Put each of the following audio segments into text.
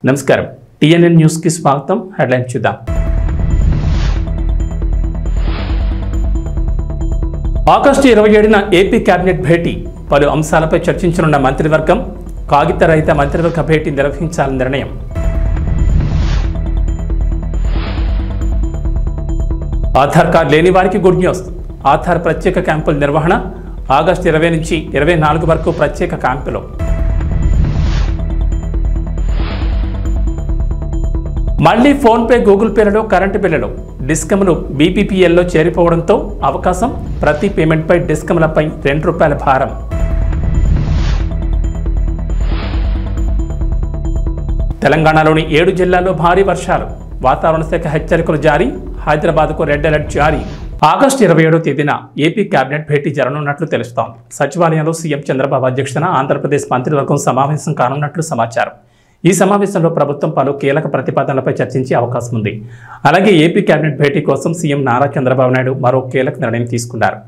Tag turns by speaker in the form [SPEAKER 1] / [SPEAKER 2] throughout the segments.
[SPEAKER 1] నమస్కారం TNN news కి స్వాగతం. హెడ్లైన్ చూద్దాం. ఆగస్టు 27న ఏపీ కేబినెట్ భేటీ. పలు అంశాలపై చర్చించనున్న మంత్రివర్గం. కాగిత రహిత మంత్రివర్గ భేటీ నిర్వహించాలని నిర్ణయం. ఆధార్ కార్డు లేని వారికి గుడ్ న్యూస్. ఆధార్ ప్రత్యేక క్యాంపుల నిర్వహణ. ఆగస్టు 20 నుంచి 24 వరకు ప్రత్యేక క్యాంపులు. మళ్లీ ఫోన్పే, గూగుల్ పేలలో కరెంటు బిల్లులు. డిస్కమ్లు బీపీపీఎల్లో చేరిపోవడంతో అవకాశం. ప్రతి పేమెంట్పై డిస్కమ్లపై ₹2 భారం. తెలంగాణలోని 7 జిల్లాల్లో భారీ వర్షాలు. వాతావరణ శాఖ హెచ్చరికలు జారీ. హైదరాబాద్కు రెడ్ అలర్ట్ జారీ. ఆగస్టు 27వ తేదీన ఏపీ కేబినెట్ భేటీ జరగనున్నట్లు తెలుస్తోంది. సచివాలయంలో సీఎం చంద్రబాబు అధ్యక్షతన ఆంధ్రప్రదేశ్ మంత్రివర్గం సమావేశం కానున్నట్లు సమాచారం. ఈ సమావేశంలో ప్రభుత్వం పలు కీలక ప్రతిపాదనలపై చర్చించే అవకాశం ఉంది. అలాగే ఏపీ కేబినెట్ భేటీ కోసం సీఎం నారా చంద్రబాబు నాయుడు మరో కీలక నిర్ణయం తీసుకున్నారు.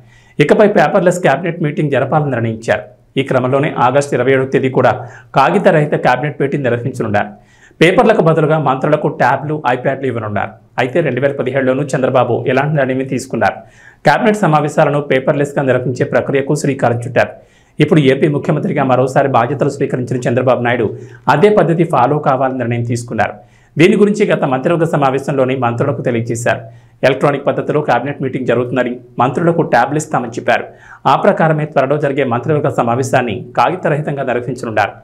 [SPEAKER 1] ఇకపై పేపర్లెస్ కేబినెట్ మీటింగ్ జరపాలని నిర్ణయించారు. ఈ క్రమంలోనే ఆగస్టు 27వ తేదీ కూడా కాగిత రహిత కేబినెట్ భేటీ నిర్వహించనున్నారు. పేపర్లకు బదులుగా మంత్రులకు ట్యాబ్లు, ఐప్యాడ్లు ఇవ్వనున్నారు. అయితే 2017లోనూ చంద్రబాబు ఎలాంటి నిర్ణయం తీసుకున్నారు. కేబినెట్ సమావేశాలను పేపర్లెస్గా నిర్వహించే ప్రక్రియకు శ్రీకారం చుట్టారు. ఇప్పుడు ఏపీ ముఖ్యమంత్రిగా మరోసారి బాధ్యతలు స్వీకరించిన చంద్రబాబు నాయుడు అదే పద్ధతి ఫాలో కావాలని నిర్ణయం తీసుకున్నారు. దీని గురించి గత మంత్రివర్గ సమావేశంలోని మంత్రులకు తెలియజేశారు. ఎలక్ట్రానిక్ పద్ధతిలో కేబినెట్ మీటింగ్ జరుగుతుందని, మంత్రులకు ట్యాబ్లు ఇస్తామని చెప్పారు. ఆ ప్రకారమే త్వరలో జరిగే మంత్రివర్గ సమావేశాన్ని కాగితరహితంగా నిర్వహించనున్నారు.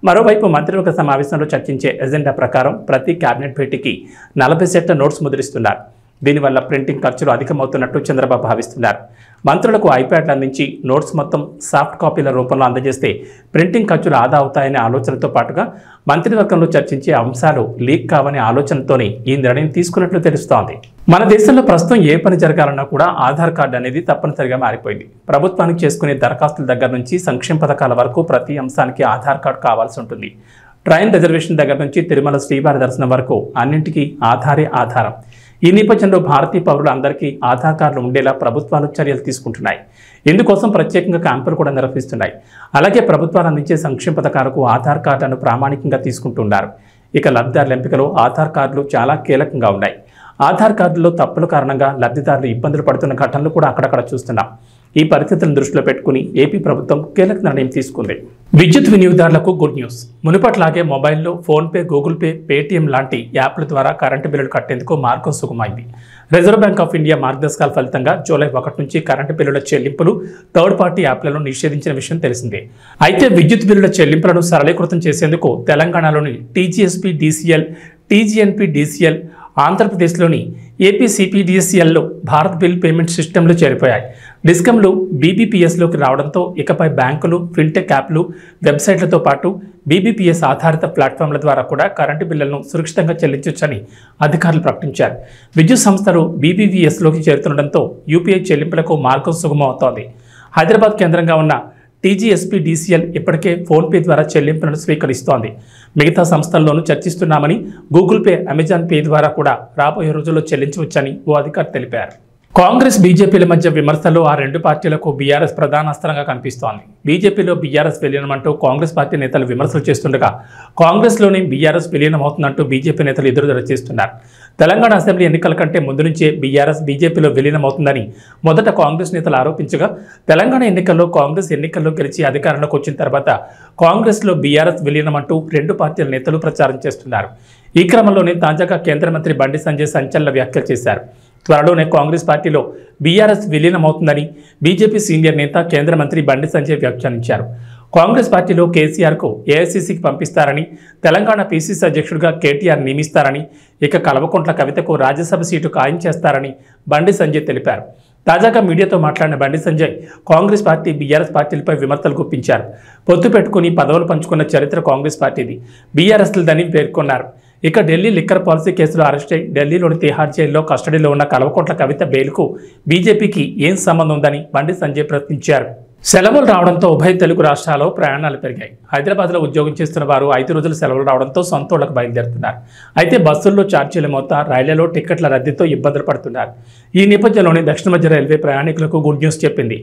[SPEAKER 1] మరోవైపు మంత్రివర్గ సమావేశంలో చర్చించే ఎజెండా ప్రకారం ప్రతి కేబినెట్ భేటీకి 40 సెట్ల నోట్స్ ముద్రిస్తున్నారు. దీనివల్ల ప్రింటింగ్ ఖర్చులు అధికమవుతున్నట్టు చంద్రబాబు భావిస్తున్నారు. మంత్రులకు ఐప్యాడ్లు అందించి నోట్స్ మొత్తం సాఫ్ట్ కాపీల రూపంలో అందజేస్తే ప్రింటింగ్ ఖర్చులు ఆదా అవుతాయనే ఆలోచనతో పాటుగా మంత్రివర్గంలో చర్చించే అంశాలు లీక్ కావనే ఆలోచనతోనే ఈ నిర్ణయం తీసుకున్నట్లు తెలుస్తోంది. మన దేశంలో ప్రస్తుతం ఏ పని జరగాలన్నా కూడా ఆధార్ కార్డు అనేది తప్పనిసరిగా మారిపోయింది. ప్రభుత్వానికి చేసుకునే దరఖాస్తుల దగ్గర నుంచి సంక్షేమ పథకాల వరకు ప్రతి అంశానికి ఆధార్ కార్డు కావాల్సి ఉంటుంది. ట్రైన్ రిజర్వేషన్ దగ్గర నుంచి తిరుమల శ్రీవారి దర్శనం వరకు అన్నింటికీ ఆధారే ఆధారం. ఈ నేపథ్యంలో భారతీయ పౌరులు అందరికీ ఆధార్ కార్డులు ఉండేలా ప్రభుత్వాలు చర్యలు తీసుకుంటున్నాయి. ఇందుకోసం ప్రత్యేకంగా క్యాంపులు కూడా నిర్వహిస్తున్నాయి. అలాగే ప్రభుత్వాలు అందించే సంక్షేమ పథకాలకు ఆధార్ కార్డులను ప్రామాణికంగా తీసుకుంటున్నారు. ఇక లబ్ధిదారుల ఎంపికలో ఆధార్ కార్డులు చాలా కీలకంగా ఉన్నాయి. ఆధార్ కార్డుల్లో తప్పుల కారణంగా లబ్ధిదారులు ఇబ్బందులు పడుతున్న ఘటనలు కూడా అక్కడక్కడ చూస్తున్నాం. ఈ పరిస్థితులను దృష్టిలో పెట్టుకుని ఏపీ ప్రభుత్వం కీలక నిర్ణయం తీసుకుంది. విద్యుత్ వినియోగదారులకు గుడ్ న్యూస్. మునుపట్లాగే మొబైల్లో ఫోన్పే, గూగుల్ పే, పేటీఎం లాంటి యాప్ల ద్వారా కరెంటు బిల్లులు కట్టేందుకు మార్గం సుగమైంది. రిజర్వ్ బ్యాంక్ ఆఫ్ ఇండియా మార్గదర్శకాల ఫలితంగా జూలై 1 నుంచి కరెంటు బిల్లుల చెల్లింపులు థర్డ్ పార్టీ యాప్లను నిషేధించిన విషయం తెలిసిందే. అయితే విద్యుత్ బిల్లుల చెల్లింపులను సరళీకృతం చేసేందుకు తెలంగాణలోని టీజీఎస్పీ డీసీఎల్, టీజీఎన్పీ డీసీఎల్, ఆంధ్రప్రదేశ్లోని ఏపీసీపీడీసీఎల్లో భారత్ బిల్ పేమెంట్ సిస్టమ్లు చేరిపోయాయి. డిస్కమ్లు బీబీపీఎస్లోకి రావడంతో ఇకపై బ్యాంకులు, ఫిన్టెక్ యాప్లు, వెబ్సైట్లతో పాటు బీబీపీఎస్ ఆధారిత ప్లాట్ఫామ్ల ద్వారా కూడా కరెంటు బిల్లులను సురక్షితంగా చెల్లించవచ్చని అధికారులు ప్రకటించారు. విద్యుత్ సంస్థలు బీబీపీఎస్లోకి చేరుతుండటంతో యూపీఐ చెల్లింపులకు మార్గం సుగమవుతోంది. హైదరాబాద్ కేంద్రంగా ఉన్న టీజీఎస్పీ డీసీఎల్ ఇప్పటికే ఫోన్పే ద్వారా చెల్లింపులను స్వీకరిస్తోంది. మిగతా సంస్థల్లోనూ చర్చిస్తున్నామని, గూగుల్ పే, అమెజాన్ పే ద్వారా కూడా రాబోయే రోజుల్లో చెల్లించవచ్చని ఓ అధికారి తెలిపారు. కాంగ్రెస్, బీజేపీల మధ్య విమర్శలు ఆ రెండు పార్టీలకు బీఆర్ఎస్ ప్రధాన అస్త్రంగా కనిపిస్తోంది. బీజేపీలో బీఆర్ఎస్ విలీనమంటూ కాంగ్రెస్ పార్టీ నేతలు విమర్శలు చేస్తుండగా కాంగ్రెస్లోని బీఆర్ఎస్ విలీనమవుతున్నట్టు బీజేపీ నేతలు ఎదురుదల చేస్తున్నారు. తెలంగాణ అసెంబ్లీ ఎన్నికల కంటే ముందు నుంచే బీఆర్ఎస్ బీజేపీలో విలీనమవుతుందని మొదట కాంగ్రెస్ నేతలు ఆరోపించగా, తెలంగాణ ఎన్నికల్లో కాంగ్రెస్ ఎన్నికల్లో గెలిచి అధికారంలోకి వచ్చిన తర్వాత కాంగ్రెస్లో బీఆర్ఎస్ విలీనమంటూ రెండు పార్టీల నేతలు ప్రచారం చేస్తున్నారు. ఈ క్రమంలోనే తాజాగా కేంద్ర మంత్రి బండి సంజయ్ సంచలన వ్యాఖ్యలు చేశారు. త్వరలోనే కాంగ్రెస్ పార్టీలో బీఆర్ఎస్ విలీనమవుతుందని బీజేపీ సీనియర్ నేత కేంద్ర మంత్రి బండి సంజయ్ వ్యాఖ్యానించారు. కాంగ్రెస్ పార్టీలో కేసీఆర్కు ఏఐసీసీకి పంపిస్తారని, తెలంగాణ పీసీసీ అధ్యక్షుడిగా కేటీఆర్ నియమిస్తారని, ఇక కల్వకుంట్ల కవితకు రాజ్యసభ సీటు ఖాయం చేస్తారని బండి సంజయ్ తెలిపారు. తాజాగా మీడియాతో మాట్లాడిన బండి సంజయ్ కాంగ్రెస్ పార్టీ, బీఆర్ఎస్ పార్టీలపై విమర్శలు గుప్పించారు. పొత్తు పెట్టుకుని పదవులు పంచుకున్న చరిత్ర కాంగ్రెస్ పార్టీది, బీఆర్ఎస్లదని పేర్కొన్నారు. ఇక ఢిల్లీ లిక్కర్ పాలసీ కేసులో అరెస్ట్ అయి ఢిల్లీలోని తిహార్ జైల్లో కస్టడీలో ఉన్న కల్వకుంట్ల కవిత బెయిల్కు బీజేపీకి ఏం సంబంధం ఉందని బండి సంజయ్ ప్రశ్నించారు. సెలవులు రావడంతో ఉభయ తెలుగు రాష్ట్రాల్లో ప్రయాణాలు పెరిగాయి. హైదరాబాద్లో ఉద్యోగం చేస్తున్న వారు 5 రోజుల సెలవులు రావడంతో సొంతూళ్లకు బయలుదేరుతున్నారు. అయితే బస్సుల్లో ఛార్జీల మోత, రైళ్లలో టికెట్ల రద్దీతో ఇబ్బందులు పడుతున్నారు. ఈ నేపథ్యంలోనే దక్షిణ మధ్య రైల్వే ప్రయాణికులకు గుడ్ న్యూస్ చెప్పింది.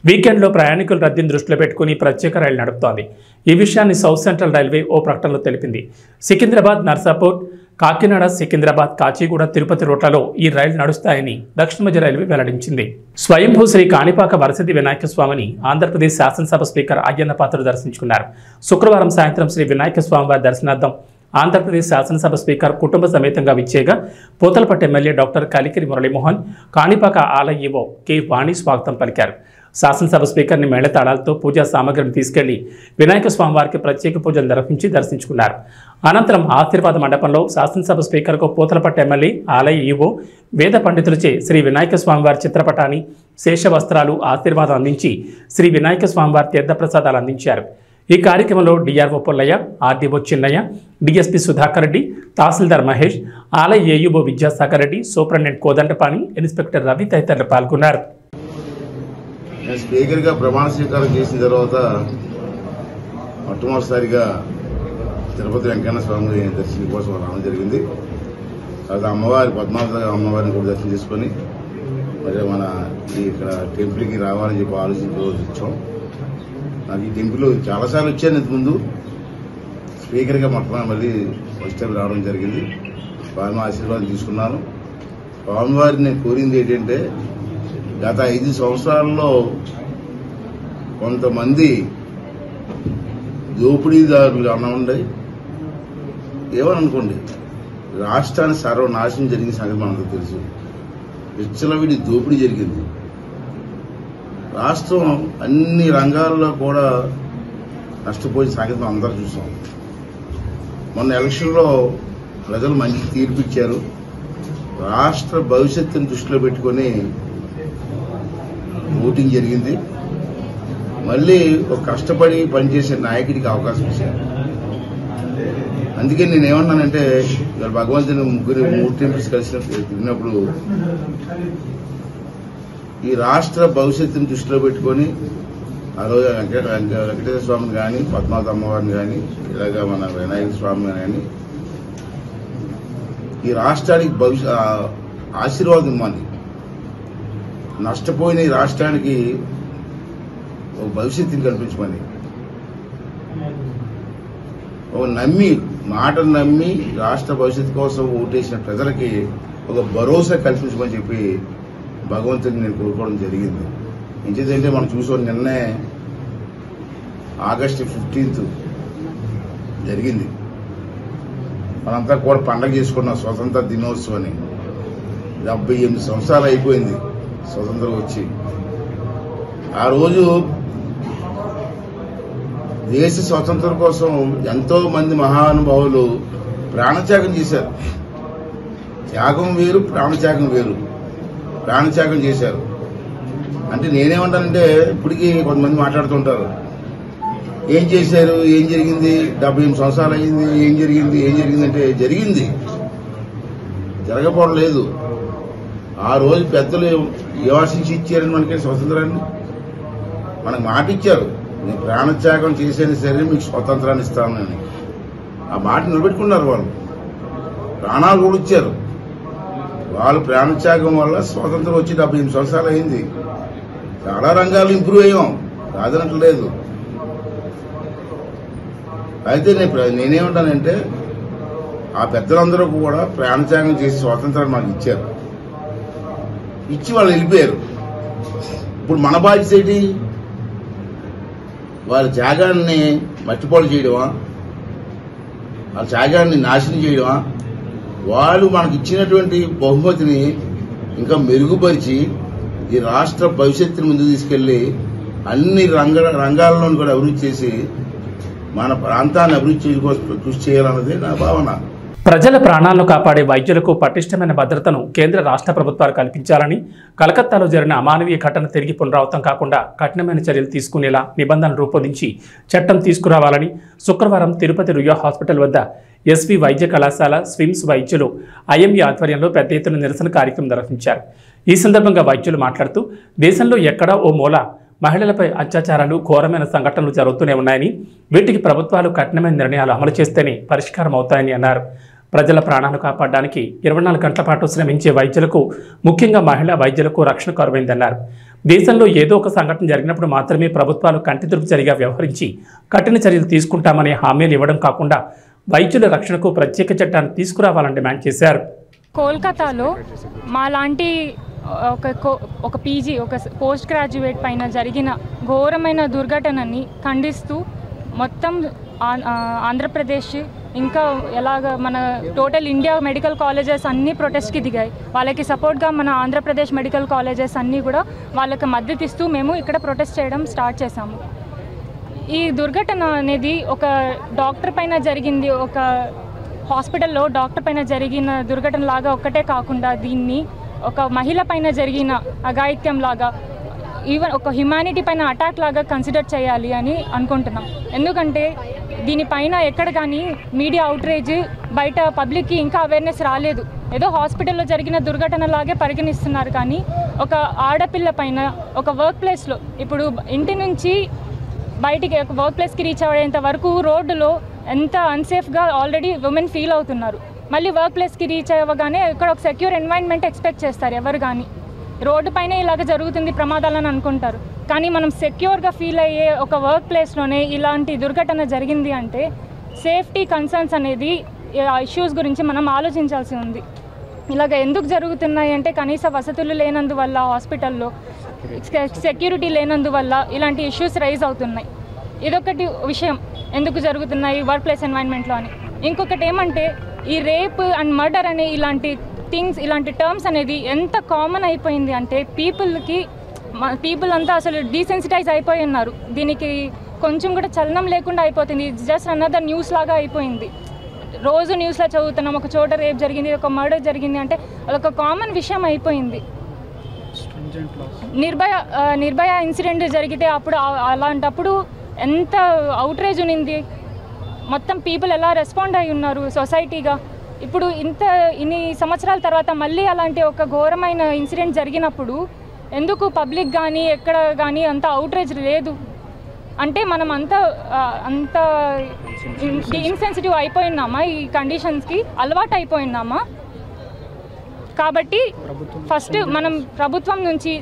[SPEAKER 1] వీకెండ్లో ప్రయాణికుల రద్దీని దృష్టిలో పెట్టుకుని ప్రత్యేక రైలు నడుపుతోంది. ఈ విషయాన్ని సౌత్ సెంట్రల్ రైల్వే ఓ ప్రకటనలో తెలిపింది. సికింద్రాబాద్, నర్సాపూర్, కాకినాడ, సికింద్రాబాద్, కాచిగూడ, తిరుపతి రూట్లలో ఈ రైలు నడుస్తాయని దక్షిణ మధ్య రైల్వే వెల్లడించింది. స్వయంభూ శ్రీ కాణిపాక వరసిద్ధి వినాయక స్వామిని ఆంధ్రప్రదేశ్ శాసనసభ స్పీకర్ అయ్యన్న పాత్రుడు దర్శించుకున్నారు. శుక్రవారం సాయంత్రం శ్రీ వినాయక స్వామివారి దర్శనార్థం ఆంధ్రప్రదేశ్ శాసనసభ స్పీకర్ కుటుంబ సమేతంగా విచ్చేగా పూతలపట్టు ఎమ్మెల్యే డాక్టర్ కలికిరి మురళీమోహన్, కాణిపాక ఆలయ ఈవో కె వాణి స్వాగతం పలికారు. శాసనసభ స్పీకర్ని మేళతాళాలతో పూజా సామగ్రిని తీసుకెళ్లి వినాయక స్వామివారికి ప్రత్యేక పూజలు నిర్వహించి దర్శించుకున్నారు. అనంతరం ఆశీర్వాద మండపంలో శాసనసభ స్పీకర్కు పూతలపట్టు ఎమ్మెల్యే, ఆలయ ఈవో, వేద పండితులచే శ్రీ వినాయక స్వామివారి చిత్రపటాన్ని, శేష వస్త్రాలు, ఆశీర్వాదం అందించి శ్రీ వినాయక స్వామివారి తీర్థప్రసాదాలు అందించారు. ఈ కార్యక్రమంలో DRO Pullayya, RDO Chinnayya, DSP Sudhakar Reddy, తహసీల్దార్ మహేష్, ఆలయ ఏయుబో విద్యాసాగర్ రెడ్డి, సూపరింటెండెంట్ కోదండపాణి, ఇన్స్పెక్టర్ రవి తదితరులు పాల్గొన్నారు.
[SPEAKER 2] స్పీకర్గా ప్రమాణ స్వీకారం చేసిన తర్వాత మొట్టమొదటిసారిగా తిరుపతి వెంకన్న స్వామి దర్శనం కోసం రావడం జరిగింది. తర్వాత అమ్మవారి పద్మావతి అమ్మవారిని కూడా దర్శనం చేసుకుని మరి మన ఇక్కడ టెంపుల్కి రావాలని చెప్పి ఆలోచించి వచ్చాం. నాకు ఈ టెంపుల్ చాలాసార్లు వచ్చాను ఇంతకుముందు. స్పీకర్గా మొట్టమొదటి మళ్ళీ ఫస్ట్ టైం రావడం జరిగింది. స్వామి ఆశీర్వాదం తీసుకున్నాను. స్వామివారిని నేను కోరింది ఏంటంటే, గత 5 సంవత్సరాల్లో కొంతమంది దోపిడీదారులు అనండి ఏమని అనుకోండి, రాష్ట్రాన్ని సర్వనాశనం జరిగిన సంగతి మనకు తెలుసు. విచ్చలవిడి దోపిడీ జరిగింది. రాష్ట్రం అన్ని రంగాల్లో కూడా నష్టపోయిన సంగతి మనం అందరూ చూసాం. మొన్న ఎలక్షన్లో ప్రజలు మంచి తీర్పు ఇచ్చారు. రాష్ట్ర భవిష్యత్తును దృష్టిలో పెట్టుకుని ఓటింగ్ జరిగింది. మళ్ళీ ఒక కష్టపడి పనిచేసే నాయకుడికి అవకాశం ఇచ్చారు. అందుకే నేనేమన్నానంటే, ఇవాళ భగవంతుని 3 టెంపుల్స్ తిరిగినప్పుడు ఈ రాష్ట్ర భవిష్యత్తుని దృష్టిలో పెట్టుకుని ఆ రోజు వెంకటేశ్వర స్వామిని కానీ, పద్మావతి అమ్మవారిని కానీ, ఇలాగా మన వినాయక స్వామిని కానీ ఈ రాష్ట్రానికి ఆశీర్వాదం ఇవ్వండి. నష్టపోయిన ఈ రాష్ట్రానికి ఒక భవిష్యత్తుని కల్పించమని, ఒక మాటను నమ్మి రాష్ట్ర భవిష్యత్తు కోసం ఓటేసిన ప్రజలకి ఒక భరోసా కల్పించమని చెప్పి భగవంతుని నేను కోరుకోవడం జరిగింది. ఇంకేదంటే మనం చూసాం, నిన్నే ఆగస్టు 15 జరిగింది. మనంతా కూడా పండగ చేసుకున్నాం స్వతంత్ర దినోత్సవాన్ని. 78 సంవత్సరాలు అయిపోయింది స్వతంత్రం వచ్చి. ఆ రోజు దేశ స్వతంత్రం కోసం ఎంతో మంది మహానుభావులు ప్రాణత్యాగం చేశారు. త్యాగం వేరు, ప్రాణత్యాగం వేరు. ప్రాణత్యాగం చేశారు. అంటే నేనేమంటానంటే, ఇప్పటికీ కొంతమంది మాట్లాడుతుంటారు, ఏం చేశారు, ఏం జరిగింది, 78 సంవత్సరాలు అయింది, ఏం జరిగింది అంటే, జరిగింది, జరగకపోవడం లేదు. ఆ రోజు పెద్దలు యోచించి ఇచ్చారని మనకి స్వతంత్రాన్ని, మనకు మాట ఇచ్చారు, నేను ప్రాణత్యాగం చేసేది సరే మీకు స్వతంత్రాన్ని ఇస్తానని. ఆ మాట నిలబెట్టుకున్నారు. వాళ్ళు ప్రాణాలు కూడా ఇచ్చారు. వాళ్ళు ప్రాణత్యాగం వల్ల స్వతంత్రం వచ్చి 78 సంవత్సరాలు అయింది. చాలా రంగాల్లో ఇంప్రూవ్ అయ్యాం, కాదనట్లేదు. అయితే నేనేమంటానంటే, ఆ పెద్దలందరూ కూడా ప్రాణత్యాగం చేసి స్వాతంత్రాన్ని మాకు ఇచ్చారు. ఇచ్చి వాళ్ళు వెళ్ళిపోయారు. ఇప్పుడు మన బాధ్యత ఏంటి? వాళ్ళ త్యాగాన్ని మట్టిపాలు చేయడమా, వాళ్ళ త్యాగాన్ని నాశనం చేయడమా? వాళ్ళు మనకు ఇచ్చినటువంటి బహుమతిని ఇంకా మెరుగుపరిచి ఈ రాష్ట్ర భవిష్యత్తుని ముందుకు తీసుకెళ్లి అన్ని రంగాల్లోనూ కూడా అభివృద్ధి చేసి మన ప్రాంతాన్ని అభివృద్ధి కృషి చేయాలన్నదే నా భావన.
[SPEAKER 1] ప్రజల ప్రాణాలను కాపాడే వైద్యులకు పటిష్టమైన భద్రతను కేంద్ర రాష్ట్ర ప్రభుత్వాలు కల్పించాలని, కలకత్తాలో జరిగిన అమానవీయ ఘటన తిరిగి పునరావృతం కాకుండా కఠినమైన చర్యలు తీసుకునేలా నిబంధనలు రూపొందించి చట్టం తీసుకురావాలని శుక్రవారం తిరుపతి రుయా హాస్పిటల్ వద్ద ఎస్వి వైద్య కళాశాల స్విమ్స్ వైద్యులు ఐఎంఈ ఆధ్వర్యంలో పెద్ద ఎత్తున నిరసన కార్యక్రమం నిర్వహించారు. ఈ సందర్భంగా వైద్యులు మాట్లాడుతూ, దేశంలో ఎక్కడా ఓ మూల మహిళలపై అత్యాచారాలు, ఘోరమైన సంఘటనలు జరుగుతూనే ఉన్నాయని, వీటికి ప్రభుత్వాలు కఠినమైన నిర్ణయాలు అమలు చేస్తేనే పరిష్కారం అవుతాయని అన్నారు. ప్రజల ప్రాణాలు కాపాడడానికి 24 గంటల పాటు శ్రమించే వైద్యులకు, ముఖ్యంగా మహిళా వైద్యులకు రక్షణ కరువైందన్నారు. దేశంలో ఏదో ఒక సంఘటన జరిగినప్పుడు మాత్రమే ప్రభుత్వాలు కంటితుడుపుచరిగా వ్యవహరించి కఠిన చర్యలు తీసుకుంటామనే హామీలు ఇవ్వడం కాకుండా వైద్యుల రక్షణకు ప్రత్యేక చట్టాన్ని తీసుకురావాలని డిమాండ్ చేశారు.
[SPEAKER 3] కోల్కతాలో మాలాంటి ఒక పీజీ, ఒక పోస్ట్ గ్రాడ్యుయేట్ పైన జరిగిన ఘోరమైన దుర్ఘటనని ఖండిస్తూ మొత్తం ఆంధ్రప్రదేశ్ ఇంకా ఎలాగ మన టోటల్ ఇండియా మెడికల్ కాలేజెస్ అన్నీ ప్రొటెస్ట్కి దిగాయి. వాళ్ళకి సపోర్ట్గా మన ఆంధ్రప్రదేశ్ మెడికల్ కాలేజెస్ అన్నీ కూడా వాళ్ళకి మద్దతు ఇస్తూ మేము ఇక్కడ ప్రొటెస్ట్ చేయడం స్టార్ట్ చేశాము. ఈ దుర్ఘటన అనేది ఒక డాక్టర్ పైన జరిగింది, ఒక హాస్పిటల్లో డాక్టర్ పైన జరిగిన దుర్ఘటన లాగా ఒక్కటే కాకుండా దీన్ని ఒక మహిళ పైన జరిగిన అఘాయిత్యం లాగా, ఈవెన్ ఒక హ్యుమానిటీ పైన అటాక్ లాగా కన్సిడర్ చేయాలి అని అనుకుంటున్నాం. ఎందుకంటే దీనిపైన ఎక్కడ కానీ మీడియా అవుట్రేజ్ బయట పబ్లిక్కి ఇంకా అవేర్నెస్ రాలేదు. ఏదో హాస్పిటల్లో జరిగిన దుర్ఘటన లాగే పరిగణిస్తున్నారు. కానీ ఒక ఆడపిల్ల పైన ఒక వర్క్ ప్లేస్లో, ఇప్పుడు ఇంటి నుంచి బయటికి ఒక వర్క్ ప్లేస్కి రీచ్ అయ్యేంత వరకు రోడ్డులో ఎంత అన్సేఫ్గా ఆల్రెడీ ఉమెన్ ఫీల్ అవుతున్నారు. మళ్ళీ వర్క్ ప్లేస్కి రీచ్ అవ్వగానే ఇక్కడ ఒక సెక్యూర్ ఎన్వైర్న్మెంట్ ఎక్స్పెక్ట్ చేస్తారు ఎవరు కానీ. రోడ్డు పైన ఇలాగ జరుగుతుంది ప్రమాదాలని అనుకుంటారు. కానీ మనం సెక్యూర్గా ఫీల్ అయ్యే ఒక వర్క్ ప్లేస్లోనే ఇలాంటి దుర్ఘటన జరిగింది అంటే సేఫ్టీ కన్సర్న్స్ అనేది ఇష్యూస్ గురించి మనం ఆలోచించాల్సి ఉంది. ఇలాగ ఎందుకు జరుగుతున్నాయి అంటే కనీస వసతులు లేనందువల్ల, హాస్పిటల్లో సెక్యూరిటీ లేనందువల్ల ఇలాంటి ఇష్యూస్ రైజ్ అవుతున్నాయి. ఇదొకటి విషయం ఎందుకు జరుగుతున్నాయి వర్క్ ప్లేస్ ఎన్వైర్న్మెంట్లో అని. ఇంకొకటి ఏమంటే ఈ రేప్ అండ్ మర్డర్ అనే ఇలాంటి థింగ్స్, ఇలాంటి టర్మ్స్ అనేది ఎంత కామన్ అయిపోయింది అంటే పీపుల్ అంతా అసలు డీసెన్సిటైజ్ అయిపోయి ఉన్నారు. దీనికి కొంచెం కూడా చలనం లేకుండా అయిపోతుంది. జస్ట్ అనదర్ న్యూస్ లాగా అయిపోయింది. రోజు న్యూస్లో చదువుతున్నాం, ఒక చోట రేప్ జరిగింది, ఒక మర్డర్ జరిగింది అంటే అదొక కామన్ విషయం అయిపోయింది. నిర్భయ ఇన్సిడెంట్ జరిగితే అప్పుడు అలాంటప్పుడు ఎంత అవుట్రేజ్ ఉన్నింది, మొత్తం పీపుల్ ఎలా రెస్పాండ్ అయి ఉన్నారు సొసైటీగా. ఇప్పుడు ఇన్ని సంవత్సరాల తర్వాత మళ్ళీ అలాంటి ఒక ఘోరమైన ఇన్సిడెంట్ జరిగినప్పుడు ఎందుకు పబ్లిక్ కానీ ఎక్కడ కానీ అంత అవుట్రేజ్ లేదు అంటే మనం అంత ఇన్సెన్సిటివ్ అయిపోయినామా, ఈ కండిషన్స్కి అలవాటు అయిపోయినామా. కాబట్టి ఫస్ట్ మనం ప్రభుత్వం నుంచి,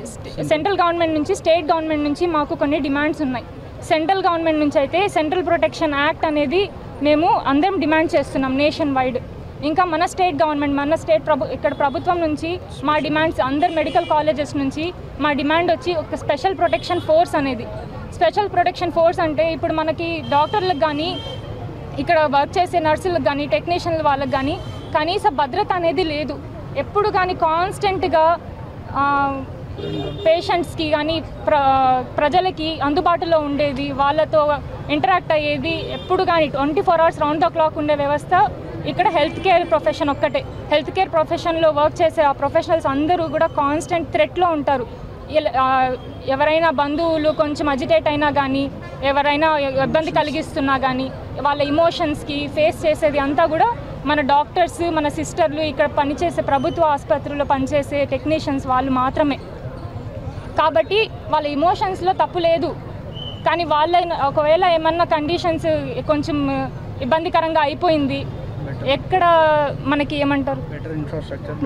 [SPEAKER 3] సెంట్రల్ గవర్నమెంట్ నుంచి, స్టేట్ గవర్నమెంట్ నుంచి మాకు కొన్ని డిమాండ్స్ ఉన్నాయి. సెంట్రల్ గవర్నమెంట్ నుంచి అయితే సెంట్రల్ ప్రొటెక్షన్ యాక్ట్ అనేది మేము అందరం డిమాండ్ చేస్తున్నాం నేషన్ వైడ్. ఇంకా మన స్టేట్ గవర్నమెంట్, మన స్టేట్ ఇక్కడ ప్రభుత్వం నుంచి మా డిమాండ్స్, అందరు మెడికల్ కాలేజెస్ నుంచి మా డిమాండ్ వచ్చి ఒక స్పెషల్ ప్రొటెక్షన్ ఫోర్స్ అనేది. స్పెషల్ ప్రొటెక్షన్ ఫోర్స్ అంటే ఇప్పుడు మనకి డాక్టర్లకు కానీ, ఇక్కడ వర్క్ చేసే నర్సులకు కానీ, టెక్నీషియన్ల వాళ్ళకి కానీ కనీస భద్రత అనేది లేదు. ఎప్పుడు కానీ కాన్స్టెంట్గా పేషెంట్స్కి కానీ ప్రజలకి అందుబాటులో ఉండేది, వాళ్ళతో ఇంటరాక్ట్ అయ్యేది ఎప్పుడు కానీ 24 hours రౌండ్ ద క్లాక్ ఉండే వ్యవస్థ ఇక్కడ హెల్త్ కేర్ ప్రొఫెషన్ ఒక్కటే. హెల్త్ కేర్ ప్రొఫెషన్లో వర్క్ చేసే ఆ ప్రొఫెషనల్స్ అందరూ కూడా కాన్స్టెంట్ థ్రెట్లో ఉంటారు. ఎవరైనా బంధువులు కొంచెం అజిటేట్ అయినా కానీ, ఎవరైనా ఇబ్బంది కలిగిస్తున్నా కానీ వాళ్ళ ఇమోషన్స్కి ఫేస్ చేసేది అంతా కూడా మన డాక్టర్స్, మన సిస్టర్లు, ఇక్కడ పనిచేసే ప్రభుత్వ ఆసుపత్రుల్లో పనిచేసే టెక్నీషియన్స్ వాళ్ళు మాత్రమే. కాబట్టి వాళ్ళ ఇమోషన్స్లో తప్పు లేదు. కానీ వాళ్ళ ఒకవేళ ఏమన్నా కండిషన్స్ కొంచెం ఇబ్బందికరంగా అయిపోయింది, ఎక్కడ మనకి ఏమంటారు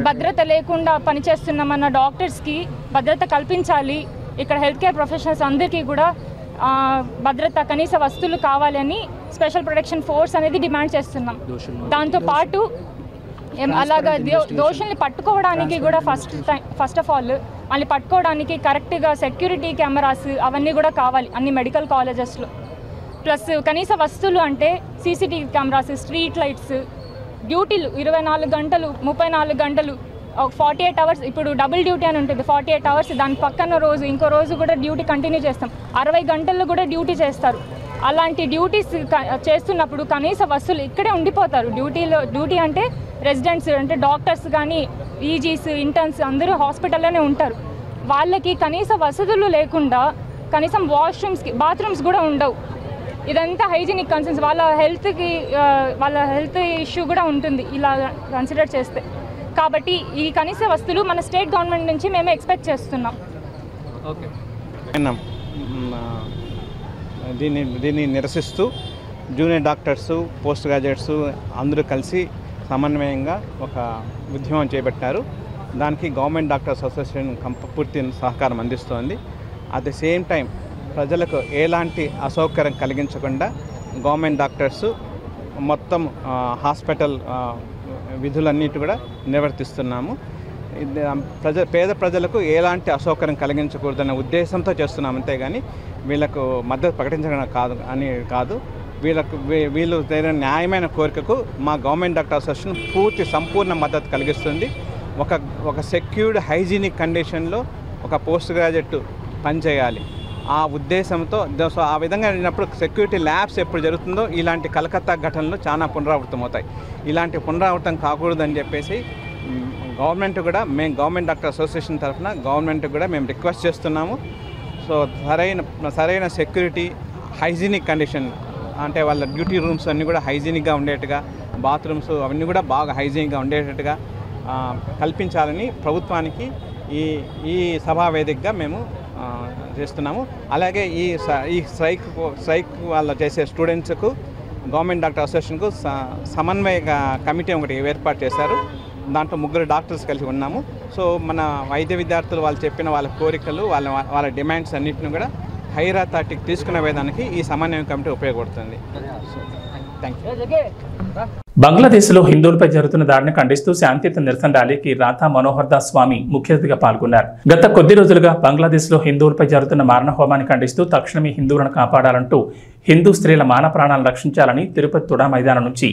[SPEAKER 3] భద్రత లేకుండా పనిచేస్తున్నామన్న డాక్టర్స్కి భద్రత కల్పించాలి. ఇక్కడ హెల్త్ కేర్ ప్రొఫెషనల్స్ అందరికీ కూడా భద్రత, కనీస వస్తువులు కావాలి అని స్పెషల్ ప్రొటెక్షన్ ఫోర్స్ అనేది డిమాండ్ చేస్తున్నాం. దాంతోపాటు అలాగా దోషుల్ని పట్టుకోవడానికి కూడా ఫస్ట్ ఆఫ్ ఆల్ వాళ్ళని పట్టుకోవడానికి కరెక్ట్గా సెక్యూరిటీ కెమెరాస్ అవన్నీ కూడా కావాలి అన్ని మెడికల్ కాలేజెస్లో. ప్లస్ కనీస వస్తువులు అంటే సీసీటీవీ కెమెరాస్, స్ట్రీట్ లైట్స్, డ్యూటీలు 24 గంటలు, 34 గంటలు, 48 hours. ఇప్పుడు డబుల్ డ్యూటీ అని ఉంటుంది, 48 hours. దాని పక్కన రోజు ఇంకో రోజు కూడా డ్యూటీ కంటిన్యూ చేస్తాం. 60 గంటలు కూడా డ్యూటీ చేస్తారు. అలాంటి డ్యూటీస్ చేస్తున్నప్పుడు కనీస వస్తువులు ఇక్కడే ఉండిపోతారు. డ్యూటీ అంటే రెసిడెంట్స్ అంటే డాక్టర్స్ కానీ, ఈజీస్, ఇంటర్న్స్ అందరూ హాస్పిటల్లోనే ఉంటారు. వాళ్ళకి కనీస వసతులు లేకుండా కనీసం వాష్రూమ్స్కి, బాత్రూమ్స్ కూడా ఉండవు. ఇదంతా హైజీనిక్ కన్సర్న్స్, వాళ్ళ హెల్త్ ఇష్యూ కూడా ఉంటుంది ఇలా కన్సిడర్ చేస్తే. కాబట్టి ఈ కనీస వస్తువులు మన స్టేట్ గవర్నమెంట్ నుంచి మేము ఎక్స్పెక్ట్ చేస్తున్నాం.
[SPEAKER 4] ఓకే. దీన్ని నిరసిస్తూ జూనియర్ డాక్టర్సు, పోస్ట్ గ్రాడ్యుయేట్స్ అందరూ కలిసి సమన్వయంగా ఒక ఉద్యమం చేపట్టారు. దానికి గవర్నమెంట్ డాక్టర్స్ అసోసియేషన్ పూర్తి సహకారం అందిస్తోంది. అట్ ది సేమ్ టైం ప్రజలకు ఎలాంటి అసౌకర్యం కలిగించకుండా గవర్నమెంట్ డాక్టర్స్ మొత్తం హాస్పిటల్ విధులన్నిటి కూడా నిర్వర్తిస్తున్నాము. పేద ప్రజలకు ఎలాంటి అసౌకర్యం కలిగించకూడదనే ఉద్దేశంతో చేస్తున్నాం, అంతేగాని వీళ్ళకు మద్దతు ప్రకటించడం కాదు. వీళ్ళు న్యాయమైన కోరికకు మా గవర్నమెంట్ డాక్టర్ అసోసియేషన్ పూర్తి సంపూర్ణ మద్దతు కలిగిస్తుంది. ఒక సెక్యూర్డ్ హైజీనిక్ కండిషన్లో ఒక పోస్ట్ గ్రాడ్యుయేట్ పనిచేయాలి ఆ ఉద్దేశంతో. సో ఆ విధంగా అయినప్పుడు సెక్యూరిటీ ల్యాబ్స్ ఎప్పుడు జరుగుతుందో ఇలాంటి కలకత్తా ఘటనలు చాలా పునరావృతం అవుతాయి. ఇలాంటి పునరావృతం కాకూడదని చెప్పేసి గవర్నమెంట్ డాక్టర్ అసోసియేషన్ తరఫున గవర్నమెంట్ కూడా మేము రిక్వెస్ట్ చేస్తున్నాము. సో సరైన సెక్యూరిటీ, హైజీనిక్ కండిషన్, అంటే వాళ్ళ డ్యూటీ రూమ్స్ అన్నీ కూడా హైజీనిక్గా ఉండేట్టుగా, బాత్రూమ్స్ అవన్నీ కూడా బాగా హైజీనిక్గా ఉండేటట్టుగా కల్పించాలని ప్రభుత్వానికి ఈ సభా వేదికగా మేము చేస్తున్నాము. అలాగే ఈ స్ట్రైక్ వాళ్ళు చేసే స్టూడెంట్స్కు గవర్నమెంట్ డాక్టర్ అసోసియేషన్కు సమన్వయ కమిటీ ఒకటి ఏర్పాటు చేశారు. దాంట్లో 3 డాక్టర్స్ కలిసి ఉన్నాము. సో మన వైద్య విద్యార్థులు వాళ్ళు చెప్పిన వాళ్ళ కోరికలు, వాళ్ళ డిమాండ్స్ అన్నింటిని కూడా హైయర్ అథారిటీకి తీసుకునే విధానానికి ఈ సమన్వయ కమిటీ ఉపయోగపడుతుంది. Thank you.
[SPEAKER 1] బంగ్లాదేశ్లో హిందువులపై జరుగుతున్న దాడిని ఖండిస్తూ శాంతియుత నిరసన ర్యాలీకి రాధా మనోహర్ దాస్ స్వామి ముఖ్య అతిథిగా పాల్గొన్నారు. గత కొద్ది రోజులుగా బంగ్లాదేశ్లో హిందువులపై జరుగుతున్న మారణ హోమాన్ని ఖండిస్తూ తక్షణమే హిందువులను కాపాడాలంటూ హిందూ స్త్రీల మాన ప్రాణాలను రక్షించాలని తిరుపతి తుడా మైదానం నుంచి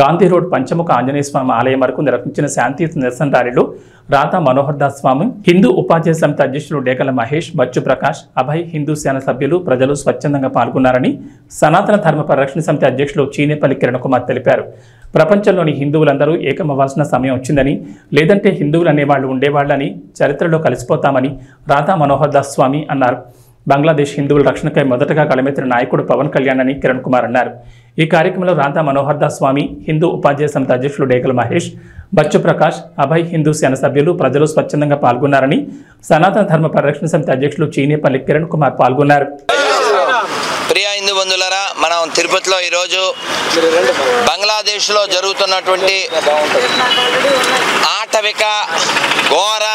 [SPEAKER 1] గాంధీ రోడ్ పంచముఖ ఆంజనేయ స్వామి ఆలయం వరకు నిర్వహించిన శాంతియుత నిరసన ర్యాలీలో రాధా మనోహర్ దాస్ స్వామి, హిందూ ఉపాధ్యాయ సమితి అధ్యక్షులు డేగల మహేష్, బచ్చు ప్రకాష్, అభయ్ హిందూ సేన సభ్యులు, ప్రజలు స్వచ్ఛందంగా పాల్గొన్నారని సనాతన ధర్మ పరిరక్షణ సమితి అధ్యక్షులు చీనేపల్లి కిరణ్ కుమార్ తెలిపారు. ప్రపంచంలోని హిందువులందరూ ఏకమవ్వాల్సిన సమయం వచ్చిందని, లేదంటే హిందువులు అనేవాళ్లు ఉండేవాళ్లని, చరిత్రలో కలిసిపోతామని రాధా మనోహర్ దాస్ స్వామి అన్నారు. బంగ్లాదేశ్ హిందువుల రక్షణకై మొదటగా గళమెత్తిన నాయకుడు పవన్ కళ్యాణ్ అని కిరణ్ కుమార్ అన్నారు. ఈ కార్యక్రమంలో రాధా మనోహర్ దాస్ స్వామి, హిందూ ఉపాధ్యాయ సమితి అధ్యక్షులు డేగల మహేష్, బచ్చు ప్రకాష్, అభయ్ హిందూ సేన సభ్యులు, ప్రజలు స్వచ్ఛందంగా పాల్గొన్నారని సనాతన ధర్మ పరిరక్షణ సమితి అధ్యక్షులు చీనేపల్లి కిరణ్ కుమార్ పాల్గొన్నారు.
[SPEAKER 5] ప్రియ హిందూ బంధువులారా, మనం తిరుపతిలో ఈరోజు బంగ్లాదేశ్లో జరుగుతున్నటువంటి ఆటవిక, ఘోర,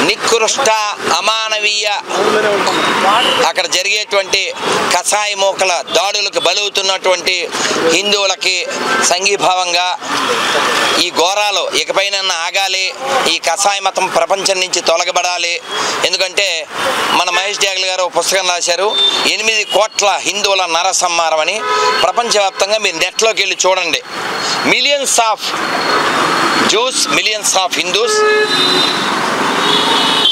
[SPEAKER 5] నికృష్ట, అమానవీయ, అక్కడ జరిగేటువంటి కసాయి మోకల దాడులకు బలవుతున్నటువంటి హిందువులకి సంఘీభావంగా ఈ ఘోరాలు ఇకపైన ఆగాలి, ఈ కసాయి మతం ప్రపంచం నుంచి తొలగబడాలి. ఎందుకంటే మన మహేష్ డేగల్ గారు ఒక పుస్తకం రాశారు, 8 కోట్ల హిందువుల నరసంహారం అని. ప్రపంచవ్యాప్తంగా మీరు నెట్లోకి వెళ్ళి చూడండి, millions of Jews, millions of Hindus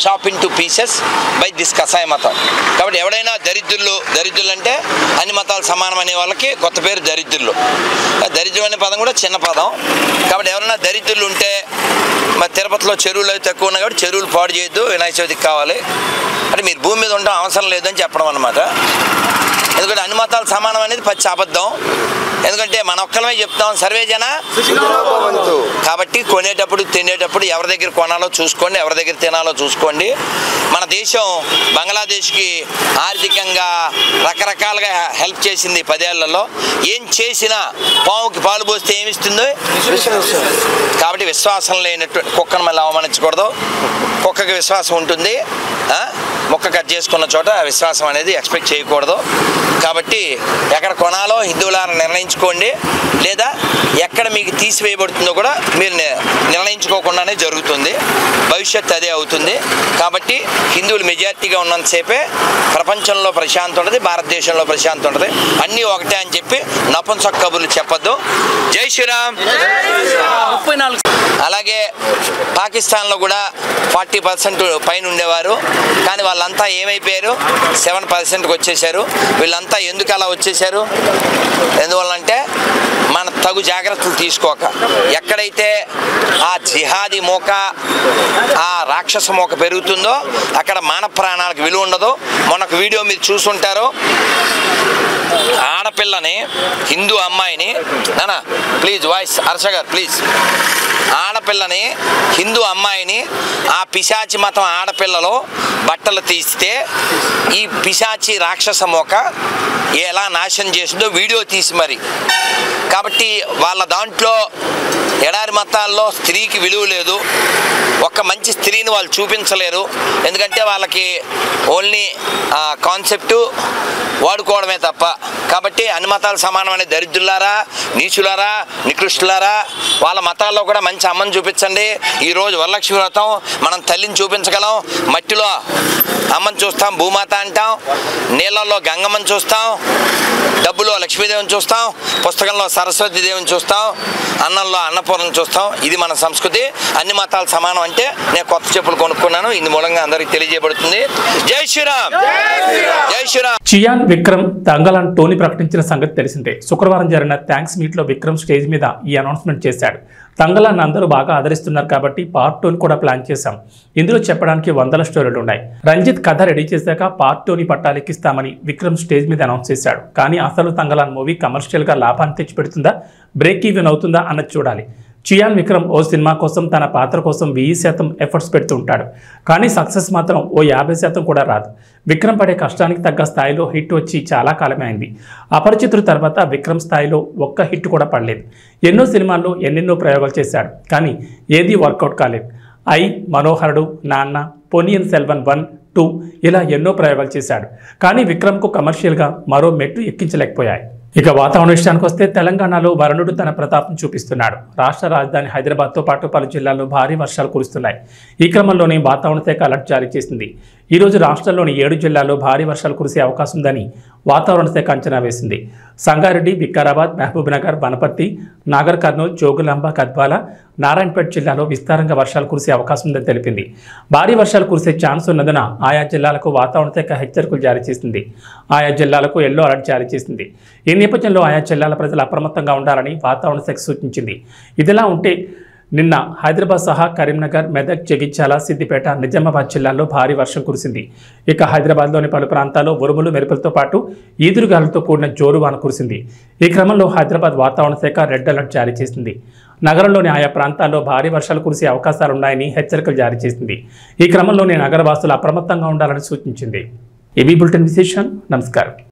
[SPEAKER 5] chop into pieces by this కసాయ మతం. కాబట్టి ఎవడైనా దరిద్రులు అంటే అన్ని మతాలు సమానం అనే వాళ్ళకి కొత్త పేరు దరిద్రులు. దరిద్రం అనే పదం కూడా చిన్న పదం. కాబట్టి ఎవరైనా దరిద్రులు ఉంటే, మరి తిరుపతిలో చెరువులు అవి తక్కువ ఉన్నాయి కాబట్టి చెరువులు పాడు చేయొద్దు, వినాయక చవితికి కావాలి అంటే మీరు భూమి మీద ఉండడం అవసరం లేదని చెప్పడం అన్నమాట. ఎందుకంటే అన్ని మతాలు సమానం అనేది పచ్చి అబద్ధం. ఎందుకంటే మన ఒక్కలమే చెప్తాం, సర్వే జన. కాబట్టి కొనేటప్పుడు తినేటప్పుడు ఎవరి దగ్గర కొనాలో చూసుకోండి, ఎవరి దగ్గర తినాలో చూసుకోండి. మన దేశం బంగ్లాదేశ్కి ఆర్థికంగా రకరకాలుగా హెల్ప్ చేసింది 10 ఏళ్లలో. ఏం చేసినా పావుకి పాలు పోస్తే ఏమిస్తుందో. కాబట్టి విశ్వాసం లేనటువంటి కుక్కను మళ్ళీ అవమానించకూడదు. కుక్కకి విశ్వాసం ఉంటుంది, మొక్క కట్ చేసుకున్న చోట విశ్వాసం అనేది ఎక్స్పెక్ట్ చేయకూడదు. కాబట్టి ఎక్కడ కొనాలో హిందువులారా నిర్ణయించుకోండి, లేదా ఎక్కడ మీకు తీసివేయబడుతుందో కూడా మీరు నిర్ణయించుకోకుండానే జరుగుతుంది. భవిష్యత్తు అదే అవుతుంది. కాబట్టి హిందువులు మెజారిటీగా ఉన్నంతసేపే ప్రపంచంలో ప్రశాంతి ఉంటుంది, భారతదేశంలో ప్రశాంతి ఉంటుంది. అన్నీ ఒకటే అని చెప్పి నపుంసక కబుర్లు చెప్పొద్దు. జై శ్రీరామ్. అలాగే పాకిస్తాన్లో కూడా 40% పైన ఉండేవారు, కానీ వాళ్ళంతా ఏమైపోయారు, 7%కి వచ్చేసారు. వీళ్ళంతా ఎందుకు అలా వచ్చేసారు? ఎందువల్లంటే మన తగు జాగ్రత్తలు తీసుకోక, ఎక్కడైతే ఆ జిహాదీ మోక, ఆ రాక్షస మోక పెరుగుతుందో అక్కడ మానవ ప్రాణాలకు విలువ ఉండదు. మొన్నొక వీడియో మీరు చూసుంటారు, ఆడపిల్లని, హిందూ అమ్మాయిని, నానా ప్లీజ్ వాయిస్ హర్ష గారు ప్లీజ్, ఆడపిల్లని హిందూ హిందూ అమ్మాయిని ఆ పిశాచి మతం ఆడపిల్లలు బట్టలు తీస్తే ఈ పిశాచి రాక్షస మోక ఎలా నాశనం చేసిందో వీడియో తీసి మరి. కాబట్టి వాళ్ళ దాంట్లో ఎడారి మతాల్లో స్త్రీకి విలువ లేదు, ఒక్క మంచి స్త్రీని వాళ్ళు చూపించలేరు. ఎందుకంటే వాళ్ళకి ఓన్లీ కాన్సెప్టు వాడుకోవడమే తప్ప. కాబట్టి అన్ని మతాలు సమానమైన దరిద్రులారా, నీచులారా, నికృష్టులారా, వాళ్ళ మతాల్లో కూడా మంచి అమ్మని చూపించండి. ఈరోజు వరలక్ష్మి వ్రతం, మనం తల్లిని చూపించగలం. మట్టిలో అమ్మని చూస్తాం, భూమాత అంటాం. నీళ్ళల్లో గంగమ్మని చూస్తాం, డబ్బులో లక్ష్మీదేవిని చూస్తాం, పుస్తకంలో సరస్వతి దేవిని చూస్తాం, అన్నంలో అన్నపూర్ణను చూస్తాం. ఇది మన సంస్కృతి. అన్ని మతాలు సమానం అంటే నేను కొత్త చెప్పులు కొనుక్కున్నాను. ఇందు మూలంగా అందరికి తెలియజేయబడుతుంది. జై శ్రీరామ్, జై శ్రీరామ్.
[SPEAKER 1] చియాన్ విక్రమ్ తంగలాన్ టోనీ ప్రకటించిన సంగతి తెలిసిందే. శుక్రవారం జరిగిన థ్యాంక్స్ మీట్లో విక్రమ్ స్టేజ్ మీద ఈ అనౌన్స్మెంట్ చేశాడు. తంగలాన్ అందరూ బాగా ఆదరిస్తున్నారు కాబట్టి పార్ట్ 2 కూడా ప్లాన్ చేశాం. ఇందులో చెప్పడానికి 100 స్టోరీలు ఉన్నాయి. రంజిత్ కథ రెడీ చేశాక పార్ట్ 2ని పట్టాలెక్కిస్తామని విక్రమ్ స్టేజ్ మీద అనౌన్స్ చేశాడు. కానీ అసలు తంగలాన్ మూవీ కమర్షియల్గా లాభాన్ని తెచ్చిపెడుతుందా, బ్రేక్ ఈవెన్ అవుతుందా అన్నది చూడాలి. చియాన్ విక్రమ్ ఓ సినిమా కోసం తన పాత్ర కోసం 1000% ఎఫర్ట్స్ పెడుతూ ఉంటాడు. కానీ సక్సెస్ మాత్రం ఓ 50% కూడా రాదు. విక్రమ్ పడే కష్టానికి తగ్గ స్థాయిలో హిట్ వచ్చి చాలా కాలమే అయింది. అపరిచితుల తర్వాత విక్రమ్ స్థాయిలో ఒక్క హిట్ కూడా పడలేదు. ఎన్నో సినిమాల్లో ఎన్నెన్నో ప్రయోగాలు చేశాడు, కానీ ఏదీ వర్కౌట్ కాలేదు. మనోహరుడు, నాన్న, పొన్నియిన్ సెల్వన్ 1, 2 ఇలా ఎన్నో ప్రయోగాలు చేశాడు. కానీ విక్రమ్కు కమర్షియల్గా మరో మెట్టు ఎక్కించలేకపోయాయి. ఇక వాతావరణ విషయానికి వస్తే తెలంగాణలో వరుణుడు తన ప్రతాపం చూపిస్తున్నాడు. రాష్ట్ర రాజధాని హైదరాబాద్తో పాటు పలు జిల్లాల్లో భారీ వర్షాలు కురుస్తున్నాయి. ఈ క్రమంలోనే వాతావరణ శాఖ అలర్ట్ జారీ చేసింది. ఈరోజు రాష్ట్రంలోని 7 జిల్లాల్లో భారీ వర్షాలు కురిసే అవకాశం ఉందని వాతావరణ శాఖ అంచనా వేసింది. సంగారెడ్డి, వికారాబాద్, మహబూబ్నగర్, వనపర్తి, నాగర్ కర్నూలు, జోగులాంబ, గద్వాల, నారాయణపేట జిల్లాలో విస్తారంగా వర్షాలు కురిసే అవకాశం ఉందని తెలిపింది. భారీ వర్షాలు కురిసే ఛాన్స్ ఉన్నందున ఆయా జిల్లాలకు వాతావరణ శాఖ హెచ్చరికలు జారీ చేసింది. ఆయా జిల్లాలకు ఎల్లో అలర్ట్ జారీ చేసింది. ఈ నేపథ్యంలో ఆయా జిల్లాల ప్రజలు అప్రమత్తంగా ఉండాలని వాతావరణ శాఖ సూచించింది. ఇదిలా ఉంటే నిన్న హైదరాబాద్ సహా కరీంనగర్, మెదక్, జగిత్యాల, సిద్దిపేట, నిజామాబాద్ జిల్లాల్లో భారీ వర్షం కురిసింది. ఇక హైదరాబాద్లోని పలు ప్రాంతాల్లో ఉరుములు, మెరుపులతో పాటు ఈదురుగాలులతో కూడిన జోరువాన కురిసింది. ఈ క్రమంలో హైదరాబాద్ వాతావరణ శాఖ రెడ్ అలర్ట్ జారీ చేసింది. నగరంలోని ఆయా ప్రాంతాల్లో భారీ వర్షాలు కురిసే అవకాశాలున్నాయని హెచ్చరికలు జారీ చేసింది. ఈ క్రమంలోనే నగరవాసులు అప్రమత్తంగా ఉండాలని సూచించింది. ఏబీ బులెటిన్ విశేషం. నమస్కారం.